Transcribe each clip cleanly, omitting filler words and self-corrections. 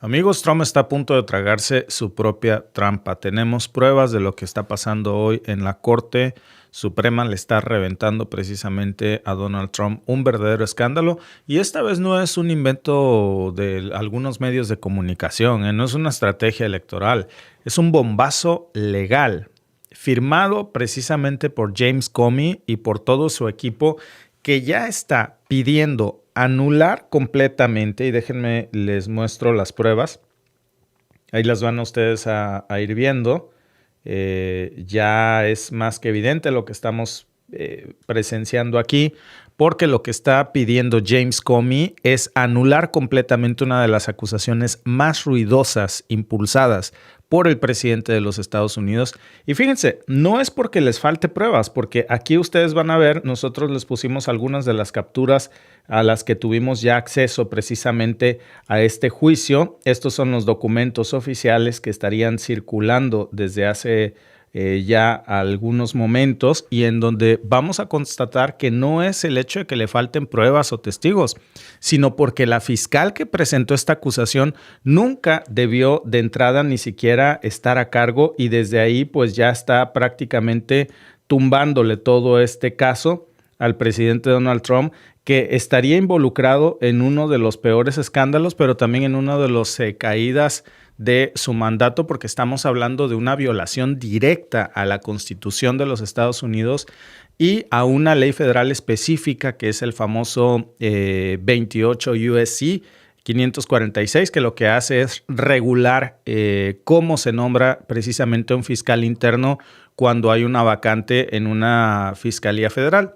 Amigos, Trump está a punto de tragarse su propia trampa. Tenemos pruebas de lo que está pasando hoy en la Corte Suprema. Le está reventando precisamente a Donald Trump un verdadero escándalo. Y esta vez no es un invento de algunos medios de comunicación, no es una estrategia electoral. Es un bombazo legal, firmado precisamente por James Comey y por todo su equipo, que ya está pidiendo anular completamente, y déjenme les muestro las pruebas, ahí las van ustedes a ir viendo, ya es más que evidente lo que estamos presenciando aquí, porque lo que está pidiendo James Comey es anular completamente una de las acusaciones más ruidosas impulsadas por el presidente de los Estados Unidos. Y fíjense, no es porque les falte pruebas, porque aquí ustedes van a ver, nosotros les pusimos algunas de las capturas a las que tuvimos ya acceso precisamente a este juicio. Estos son los documentos oficiales que estarían circulando desde hace ya algunos momentos, y en donde vamos a constatar que no es el hecho de que le falten pruebas o testigos, sino porque la fiscal que presentó esta acusación nunca debió de entrada ni siquiera estar a cargo, y desde ahí pues ya está prácticamente tumbándole todo este caso al presidente Donald Trump, que estaría involucrado en uno de los peores escándalos, pero también en uno de los caídas de su mandato, porque estamos hablando de una violación directa a la Constitución de los Estados Unidos y a una ley federal específica, que es el famoso 28 USC 546, que lo que hace es regular cómo se nombra precisamente un fiscal interno cuando hay una vacante en una fiscalía federal.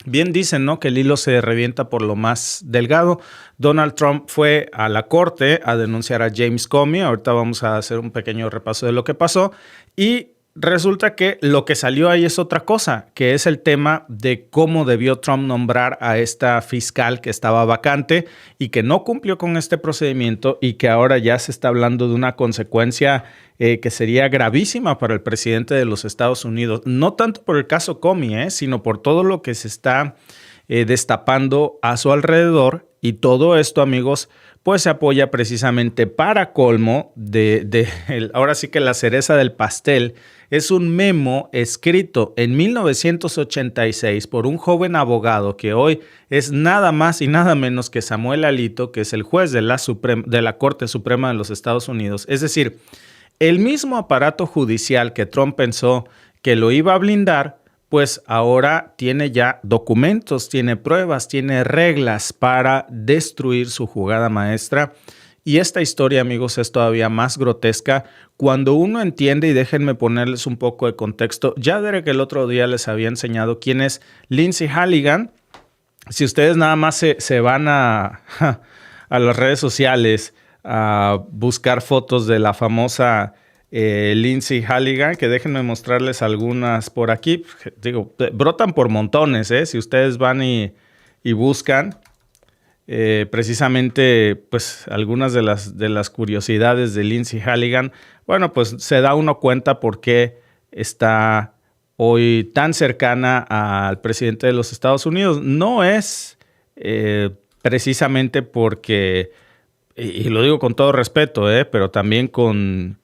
Bien dicen, ¿no?, que el hilo se revienta por lo más delgado. Donald Trump fue a la corte a denunciar a James Comey. Ahorita vamos a hacer un pequeño repaso de lo que pasó. Y resulta que lo que salió ahí es otra cosa, que es el tema de cómo debió Trump nombrar a esta fiscal que estaba vacante y que no cumplió con este procedimiento, y que ahora ya se está hablando de una consecuencia que sería gravísima para el presidente de los Estados Unidos. No tanto por el caso Comey, sino por todo lo que se está destapando a su alrededor. Y todo esto, amigos, pues se apoya precisamente, para colmo, ahora sí que la cereza del pastel, es un memo escrito en 1986 por un joven abogado que hoy es nada más y nada menos que Samuel Alito, que es el juez de la Corte Suprema de los Estados Unidos. Es decir, el mismo aparato judicial que Trump pensó que lo iba a blindar, pues ahora tiene ya documentos, tiene pruebas, tiene reglas para destruir su jugada maestra. Y esta historia, amigos, es todavía más grotesca cuando uno entiende, y déjenme ponerles un poco de contexto. Ya Derek el otro día les había enseñado quién es Lindsey Halligan. Si ustedes nada más se van a las redes sociales a buscar fotos de la famosa Lindsey Halligan, que déjenme mostrarles algunas por aquí. Digo, brotan por montones, si ustedes van y buscan precisamente pues algunas de las curiosidades de Lindsey Halligan. Bueno, pues se da uno cuenta por qué está hoy tan cercana al presidente de los Estados Unidos. No es precisamente porque, y lo digo con todo respeto, pero también con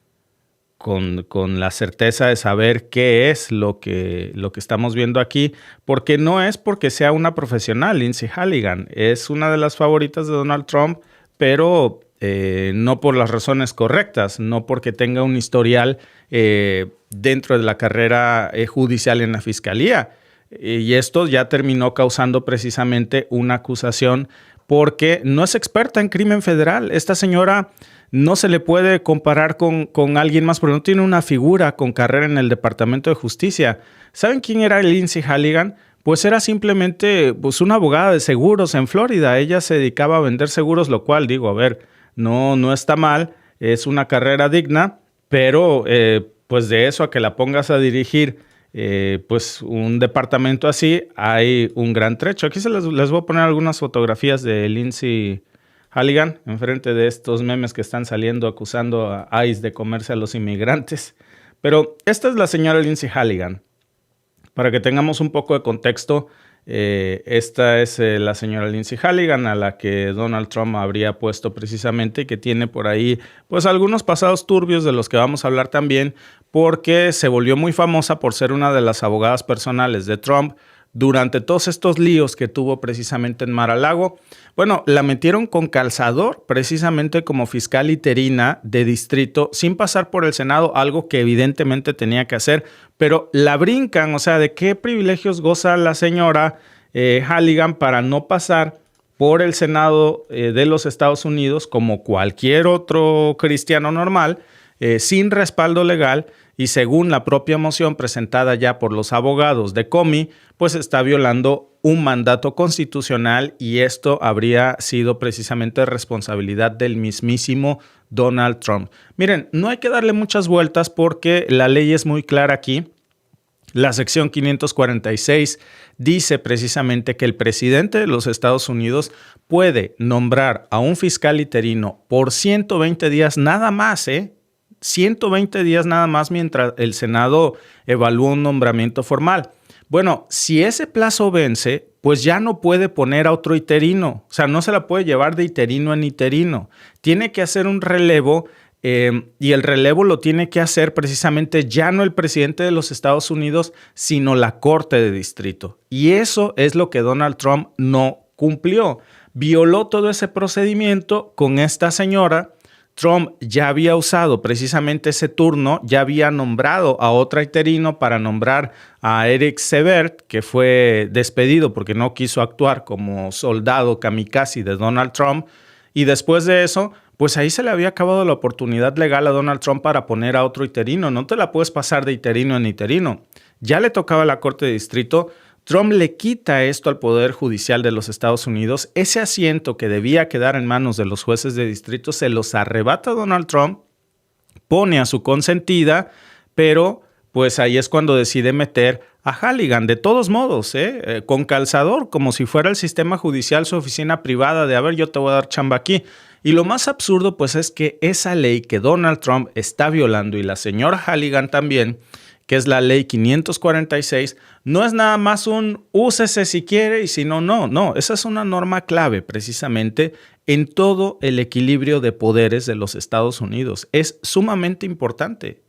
la certeza de saber qué es lo que estamos viendo aquí, porque no es porque sea una profesional. Lindsey Halligan es una de las favoritas de Donald Trump, pero no por las razones correctas, no porque tenga un historial dentro de la carrera judicial en la fiscalía. Y esto ya terminó causando precisamente una acusación, porque no es experta en crimen federal. Esta señora no se le puede comparar con alguien más, porque no tiene una figura con carrera en el Departamento de Justicia. ¿Saben quién era Lindsey Halligan? Pues era simplemente pues, una abogada de seguros en Florida. Ella se dedicaba a vender seguros, lo cual, digo, a ver, no está mal, es una carrera digna, pero pues de eso a que la pongas a dirigir pues un departamento así, hay un gran trecho. Aquí les voy a poner algunas fotografías de Lindsey Halligan enfrente de estos memes que están saliendo acusando a ICE de comerse a los inmigrantes. Pero esta es la señora Lindsey Halligan. Para que tengamos un poco de contexto, Esta es la señora Lindsey Halligan, a la que Donald Trump habría puesto precisamente, y que tiene por ahí pues algunos pasados turbios de los que vamos a hablar también, porque se volvió muy famosa por ser una de las abogadas personales de Trump durante todos estos líos que tuvo precisamente en Mar-a-Lago. Bueno, la metieron con calzador precisamente como fiscal interina de distrito sin pasar por el Senado, algo que evidentemente tenía que hacer, pero la brincan. O sea, ¿de qué privilegios goza la señora Halligan para no pasar por el Senado de los Estados Unidos como cualquier otro cristiano normal, sin respaldo legal? Y según la propia moción presentada ya por los abogados de Comey, pues está violando un mandato constitucional, y esto habría sido precisamente responsabilidad del mismísimo Donald Trump. Miren, no hay que darle muchas vueltas porque la ley es muy clara aquí. La sección 546 dice precisamente que el presidente de los Estados Unidos puede nombrar a un fiscal interino por 120 días nada más, 120 días nada más mientras el Senado evalúa un nombramiento formal. Bueno, si ese plazo vence, pues ya no puede poner a otro interino. O sea, no se la puede llevar de interino en interino. Tiene que hacer un relevo, y el relevo lo tiene que hacer precisamente ya no el presidente de los Estados Unidos, sino la Corte de Distrito. Y eso es lo que Donald Trump no cumplió. Violó todo ese procedimiento con esta señora. Trump ya había usado precisamente ese turno, ya había nombrado a otro interino para nombrar a Eric Severt, que fue despedido porque no quiso actuar como soldado kamikaze de Donald Trump. Y después de eso, pues ahí se le había acabado la oportunidad legal a Donald Trump para poner a otro interino. No te la puedes pasar de interino en interino. Ya le tocaba a la Corte de Distrito. Trump le quita esto al Poder Judicial de los Estados Unidos. Ese asiento que debía quedar en manos de los jueces de distrito se los arrebata Donald Trump, pone a su consentida, pero pues ahí es cuando decide meter a Halligan. De todos modos, con calzador, como si fuera el sistema judicial su oficina privada de, a ver, yo te voy a dar chamba aquí. Y lo más absurdo pues es que esa ley que Donald Trump está violando, y la señora Halligan también, que es la ley 546, no es nada más un úsese si quiere y si no, no. No, esa es una norma clave precisamente en todo el equilibrio de poderes de los Estados Unidos. Es sumamente importante.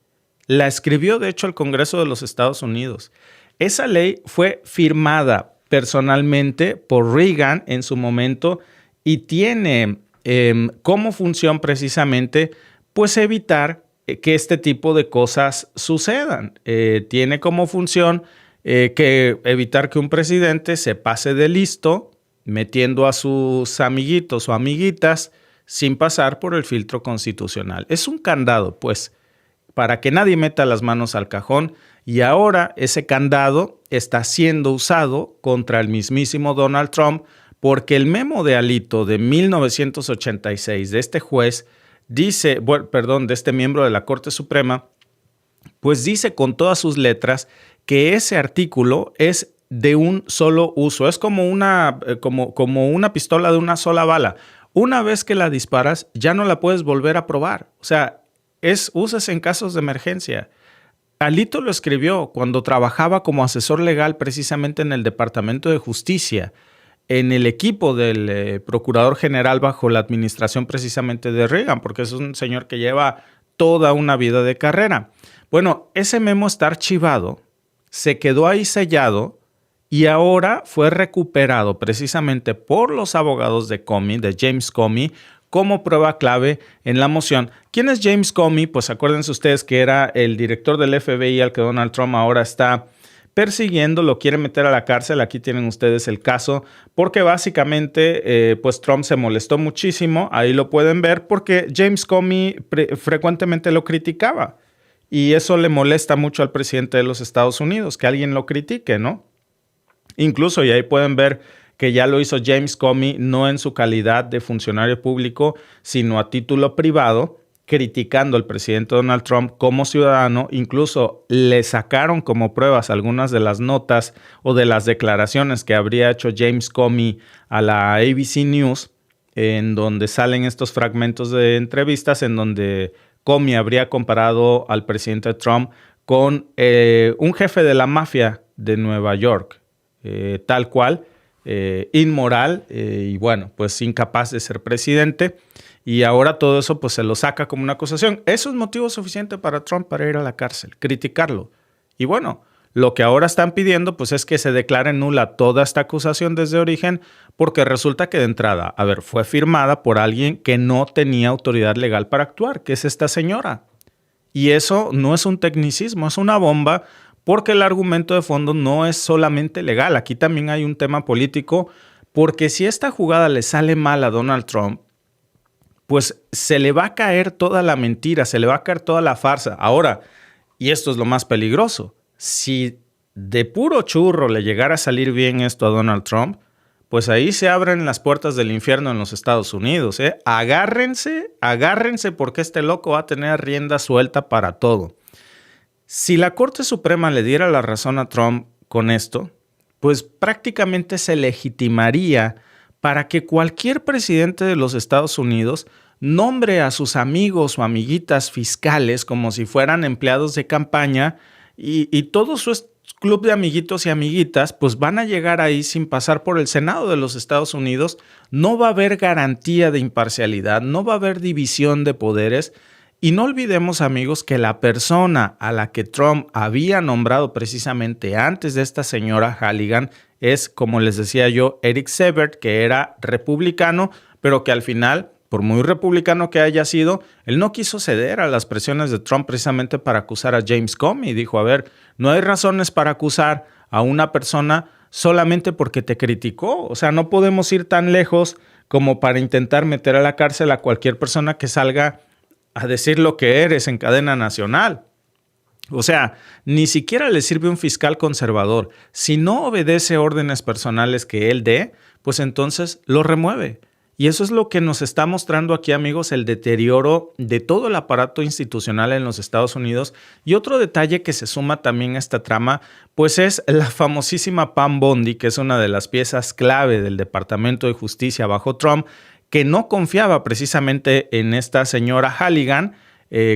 La escribió, de hecho, el Congreso de los Estados Unidos. Esa ley fue firmada personalmente por Reagan en su momento y tiene como función precisamente pues evitar que este tipo de cosas sucedan. Tiene como función que evitar que un presidente se pase de listo metiendo a sus amiguitos o amiguitas sin pasar por el filtro constitucional. Es un candado, pues, para que nadie meta las manos al cajón, y ahora ese candado está siendo usado contra el mismísimo Donald Trump, porque el memo de Alito de 1986 de este juez dice, de este miembro de la Corte Suprema, pues dice con todas sus letras que ese artículo es de un solo uso. Es como una pistola de una sola bala. Una vez que la disparas, ya no la puedes volver a probar. O sea, usas en casos de emergencia. Alito lo escribió cuando trabajaba como asesor legal precisamente en el Departamento de Justicia, en el equipo del Procurador General bajo la administración precisamente de Reagan, porque es un señor que lleva toda una vida de carrera. Bueno, ese memo está archivado, se quedó ahí sellado y ahora fue recuperado precisamente por los abogados de Comey, de James Comey, como prueba clave en la moción. ¿Quién es James Comey? Pues acuérdense ustedes que era el director del FBI al que Donald Trump ahora está persiguiendo, lo quiere meter a la cárcel. Aquí tienen ustedes el caso, porque básicamente pues Trump se molestó muchísimo, ahí lo pueden ver, porque James Comey frecuentemente lo criticaba, y eso le molesta mucho al presidente de los Estados Unidos, que alguien lo critique, ¿no? Incluso, y ahí pueden ver que ya lo hizo James Comey, no en su calidad de funcionario público, sino a título privado, criticando al presidente Donald Trump como ciudadano. Incluso le sacaron como pruebas algunas de las notas o de las declaraciones que habría hecho James Comey a la ABC News, en donde salen estos fragmentos de entrevistas en donde Comey habría comparado al presidente Trump con un jefe de la mafia de Nueva York. tal cual, inmoral y bueno, pues incapaz de ser presidente. Y ahora todo eso pues se lo saca como una acusación. Eso es motivo suficiente para Trump para ir a la cárcel, criticarlo. Y bueno, lo que ahora están pidiendo pues es que se declare nula toda esta acusación desde origen, porque resulta que de entrada, a ver, fue firmada por alguien que no tenía autoridad legal para actuar, que es esta señora. Y eso no es un tecnicismo, es una bomba, porque el argumento de fondo no es solamente legal. Aquí también hay un tema político, porque si esta jugada le sale mal a Donald Trump, pues se le va a caer toda la mentira, se le va a caer toda la farsa. Ahora, y esto es lo más peligroso, si de puro churro le llegara a salir bien esto a Donald Trump, pues ahí se abren las puertas del infierno en los Estados Unidos. Agárrense porque este loco va a tener rienda suelta para todo. Si la Corte Suprema le diera la razón a Trump con esto, pues prácticamente se legitimaría para que cualquier presidente de los Estados Unidos nombre a sus amigos o amiguitas fiscales como si fueran empleados de campaña y todo su club de amiguitos y amiguitas pues van a llegar ahí sin pasar por el Senado de los Estados Unidos. No va a haber garantía de imparcialidad, no va a haber división de poderes. Y no olvidemos, amigos, que la persona a la que Trump había nombrado precisamente antes de esta señora Halligan es, como les decía yo, Eric Sebert, que era republicano, pero que al final, por muy republicano que haya sido, él no quiso ceder a las presiones de Trump precisamente para acusar a James Comey. Dijo, a ver, no hay razones para acusar a una persona solamente porque te criticó. O sea, no podemos ir tan lejos como para intentar meter a la cárcel a cualquier persona que salga a decir lo que eres en cadena nacional. O sea, ni siquiera le sirve un fiscal conservador. Si no obedece órdenes personales que él dé, pues entonces lo remueve. Y eso es lo que nos está mostrando aquí, amigos, el deterioro de todo el aparato institucional en los Estados Unidos. Y otro detalle que se suma también a esta trama, pues es la famosísima Pam Bondi, que es una de las piezas clave del Departamento de Justicia bajo Trump, que no confiaba precisamente en esta señora Halligan,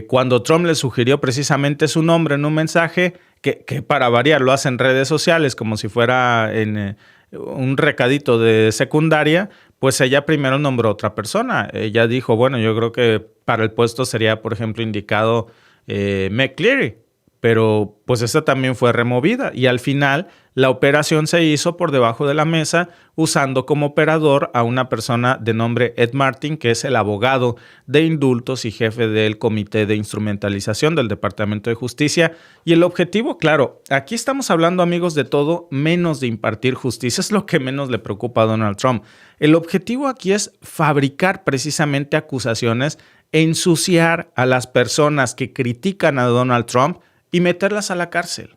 cuando Trump le sugirió precisamente su nombre en un mensaje que para variar lo hace en redes sociales como si fuera en un recadito de secundaria, pues ella primero nombró a otra persona. Ella dijo, bueno, yo creo que para el puesto sería, por ejemplo, indicado Meg Cleary, pero pues esta también fue removida y al final la operación se hizo por debajo de la mesa usando como operador a una persona de nombre Ed Martin, que es el abogado de indultos y jefe del Comité de Instrumentalización del Departamento de Justicia. Y el objetivo, claro, aquí estamos hablando, amigos, de todo menos de impartir justicia. Es lo que menos le preocupa a Donald Trump. El objetivo aquí es fabricar precisamente acusaciones, ensuciar a las personas que critican a Donald Trump y meterlas a la cárcel.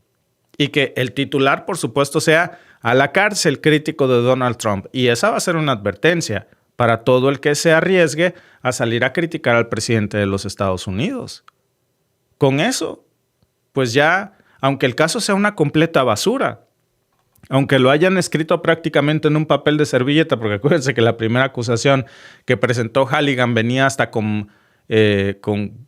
Y que el titular, por supuesto, sea a la cárcel crítico de Donald Trump. Y esa va a ser una advertencia para todo el que se arriesgue a salir a criticar al presidente de los Estados Unidos. Con eso, pues ya, aunque el caso sea una completa basura, aunque lo hayan escrito prácticamente en un papel de servilleta, porque acuérdense que la primera acusación que presentó Halligan venía hasta con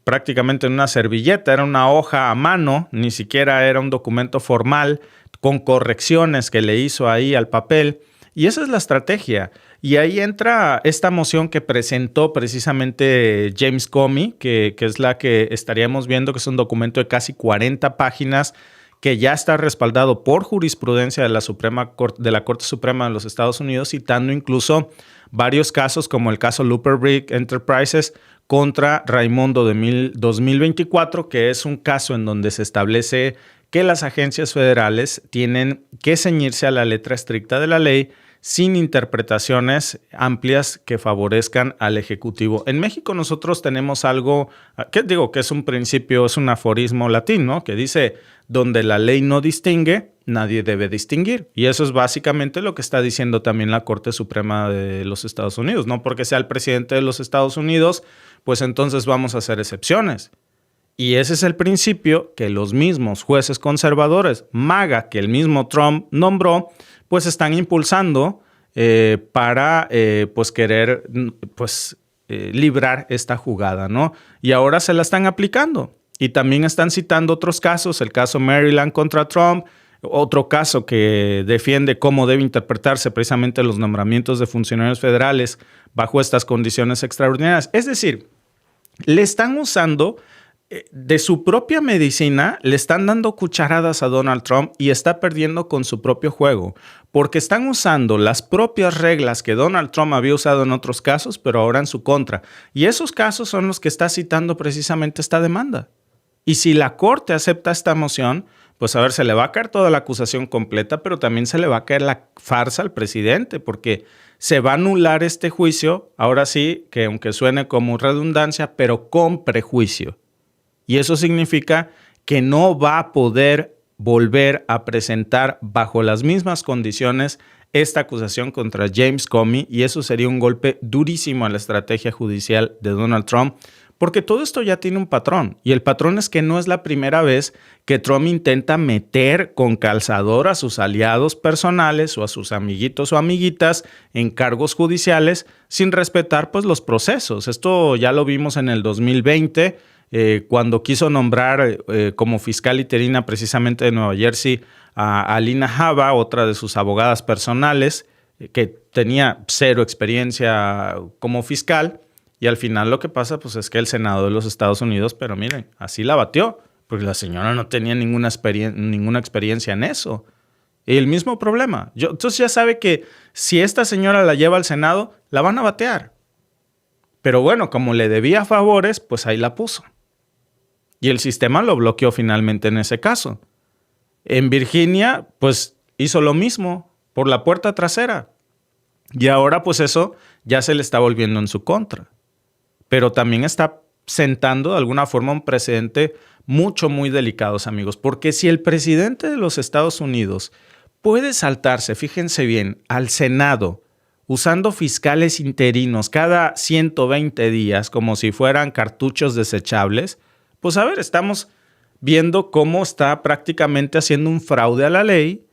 prácticamente una servilleta, era una hoja a mano, ni siquiera era un documento formal, con correcciones que le hizo ahí al papel. Y esa es la estrategia. Y ahí entra esta moción que presentó precisamente James Comey, que es la que estaríamos viendo, que es un documento de casi 40 páginas, que ya está respaldado por jurisprudencia de la Corte Suprema de los Estados Unidos, citando incluso varios casos como el caso Looper Brick Enterprises contra Raimondo de 2024, que es un caso en donde se establece que las agencias federales tienen que ceñirse a la letra estricta de la ley sin interpretaciones amplias que favorezcan al Ejecutivo. En México nosotros tenemos algo, que es un principio, es un aforismo latín, ¿no? Que dice, donde la ley no distingue, nadie debe distinguir. Y eso es básicamente lo que está diciendo también la Corte Suprema de los Estados Unidos. No porque sea el presidente de los Estados Unidos, pues entonces vamos a hacer excepciones. Y ese es el principio que los mismos jueces conservadores, MAGA, que el mismo Trump nombró, pues están impulsando para pues querer librar esta jugada, ¿no? Y ahora se la están aplicando. Y también están citando otros casos, el caso Maryland contra Trump, Otro caso que defiende cómo debe interpretarse precisamente los nombramientos de funcionarios federales bajo estas condiciones extraordinarias. Es decir, le están usando de su propia medicina, le están dando cucharadas a Donald Trump y está perdiendo con su propio juego, porque están usando las propias reglas que Donald Trump había usado en otros casos, pero ahora en su contra. Y esos casos son los que está citando precisamente esta demanda. Y si la Corte acepta esta moción, pues a ver, se le va a caer toda la acusación completa, pero también se le va a caer la farsa al presidente, porque se va a anular este juicio, ahora sí, que aunque suene como redundancia, pero con prejuicio. Y eso significa que no va a poder volver a presentar bajo las mismas condiciones esta acusación contra James Comey, y eso sería un golpe durísimo a la estrategia judicial de Donald Trump, porque todo esto ya tiene un patrón, y el patrón es que no es la primera vez que Trump intenta meter con calzador a sus aliados personales o a sus amiguitos o amiguitas en cargos judiciales sin respetar pues los procesos. Esto ya lo vimos en el 2020, cuando quiso nombrar como fiscal interina precisamente de Nueva Jersey a Alina Habba, otra de sus abogadas personales, que tenía cero experiencia como fiscal, y al final lo que pasa pues, es que el Senado de los Estados Unidos, pero miren, así la batió, porque la señora no tenía ninguna experiencia en eso. Y el mismo problema. Entonces ya sabe que si esta señora la lleva al Senado, la van a batear. Pero bueno, como le debía favores, pues ahí la puso. Y el sistema lo bloqueó finalmente en ese caso. En Virginia, pues hizo lo mismo por la puerta trasera. Y ahora pues eso ya se le está volviendo en su contra. Pero también está sentando de alguna forma un precedente muy delicado, amigos. Porque si el presidente de los Estados Unidos puede saltarse, fíjense bien, al Senado usando fiscales interinos cada 120 días como si fueran cartuchos desechables, pues a ver, estamos viendo cómo está prácticamente haciendo un fraude a la ley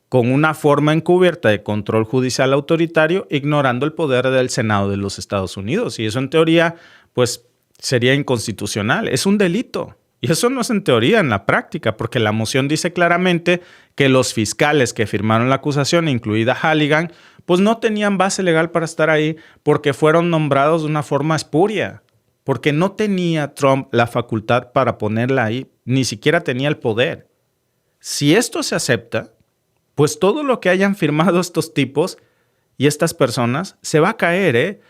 con una forma encubierta de control judicial autoritario, ignorando el poder del Senado de los Estados Unidos. Y eso en teoría, pues sería inconstitucional. Es un delito. Y eso no es en teoría, en la práctica, porque la moción dice claramente que los fiscales que firmaron la acusación, incluida Halligan, pues no tenían base legal para estar ahí porque fueron nombrados de una forma espuria. Porque no tenía Trump la facultad para ponerla ahí, ni siquiera tenía el poder. Si esto se acepta, pues todo lo que hayan firmado estos tipos y estas personas se va a caer,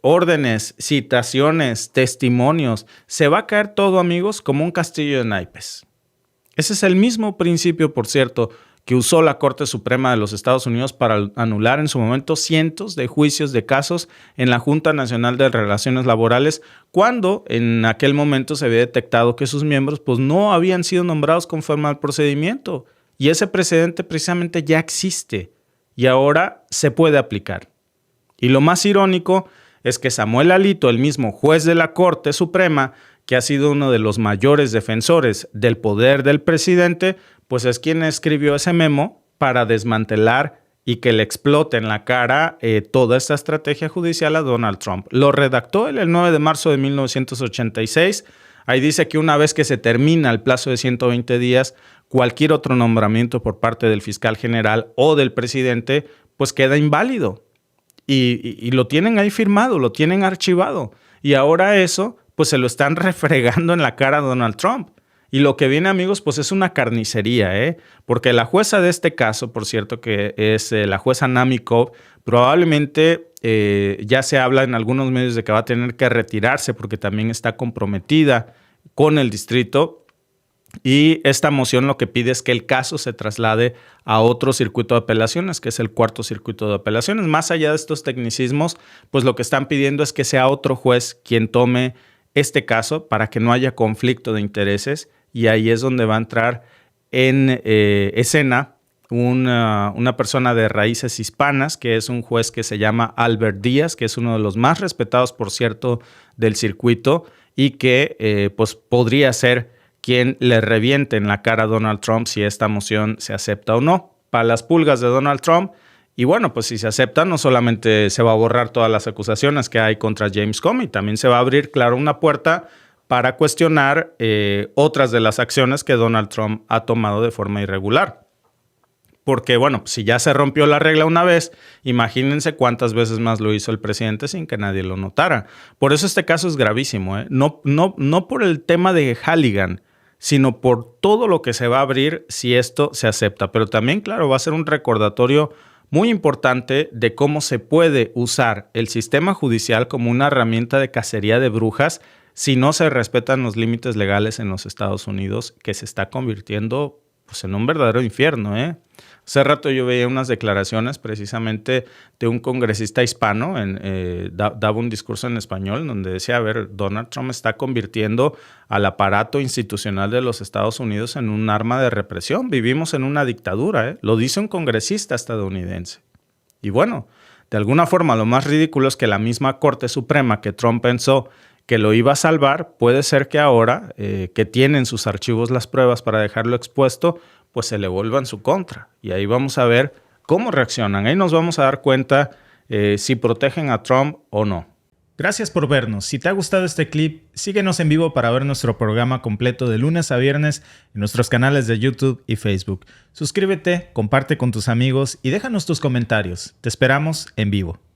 órdenes, citaciones, testimonios, se va a caer todo, amigos, como un castillo de naipes. Ese es el mismo principio, por cierto, que usó la Corte Suprema de los Estados Unidos para anular en su momento cientos de juicios de casos en la Junta Nacional de Relaciones Laborales, cuando en aquel momento se había detectado que sus miembros pues, no habían sido nombrados conforme al procedimiento. Y ese precedente precisamente ya existe y ahora se puede aplicar. Y lo más irónico es que Samuel Alito, el mismo juez de la Corte Suprema, que ha sido uno de los mayores defensores del poder del presidente, pues es quien escribió ese memo para desmantelar y que le explote en la cara toda esta estrategia judicial a Donald Trump. Lo redactó él el 9 de marzo de 1986. Ahí dice que una vez que se termina el plazo de 120 días, cualquier otro nombramiento por parte del fiscal general o del presidente, pues queda inválido. Y lo tienen ahí firmado, lo tienen archivado. Y ahora eso, pues se lo están refregando en la cara a Donald Trump. Y lo que viene, amigos, pues es una carnicería, porque la jueza de este caso, por cierto, que es la jueza Namikov, probablemente ya se habla en algunos medios de que va a tener que retirarse porque también está comprometida con el distrito. Y esta moción lo que pide es que el caso se traslade a otro circuito de apelaciones, que es el cuarto circuito de apelaciones. Más allá de estos tecnicismos, pues lo que están pidiendo es que sea otro juez quien tome este caso para que no haya conflicto de intereses. Y ahí es donde va a entrar en escena una persona de raíces hispanas, que es un juez que se llama Albert Díaz, que es uno de los más respetados, por cierto, del circuito y que pues podría ser quien le reviente en la cara a Donald Trump si esta moción se acepta o no. Para las pulgas de Donald Trump. Y bueno, pues si se acepta, no solamente se va a borrar todas las acusaciones que hay contra James Comey, también se va a abrir, claro, una puerta para cuestionar otras de las acciones que Donald Trump ha tomado de forma irregular. Porque, bueno, si ya se rompió la regla una vez, imagínense cuántas veces más lo hizo el presidente sin que nadie lo notara. Por eso este caso es gravísimo, ¿eh? No por el tema de Halligan, sino por todo lo que se va a abrir si esto se acepta. Pero también, claro, va a ser un recordatorio muy importante de cómo se puede usar el sistema judicial como una herramienta de cacería de brujas si no se respetan los límites legales en los Estados Unidos, que se está convirtiendo pues, en un verdadero infierno, ¿eh? Hace rato yo veía unas declaraciones precisamente de un congresista hispano, daba un discurso en español donde decía, a ver, Donald Trump está convirtiendo al aparato institucional de los Estados Unidos en un arma de represión. Vivimos en una dictadura, ¿eh? Lo dice un congresista estadounidense. Y bueno, de alguna forma lo más ridículo es que la misma Corte Suprema que Trump pensó que lo iba a salvar, puede ser que ahora, que tienen sus archivos las pruebas para dejarlo expuesto, pues se le vuelva en su contra. Y ahí vamos a ver cómo reaccionan. Ahí nos vamos a dar cuenta si protegen a Trump o no. Gracias por vernos. Si te ha gustado este clip, síguenos en vivo para ver nuestro programa completo de lunes a viernes en nuestros canales de YouTube y Facebook. Suscríbete, comparte con tus amigos y déjanos tus comentarios. Te esperamos en vivo.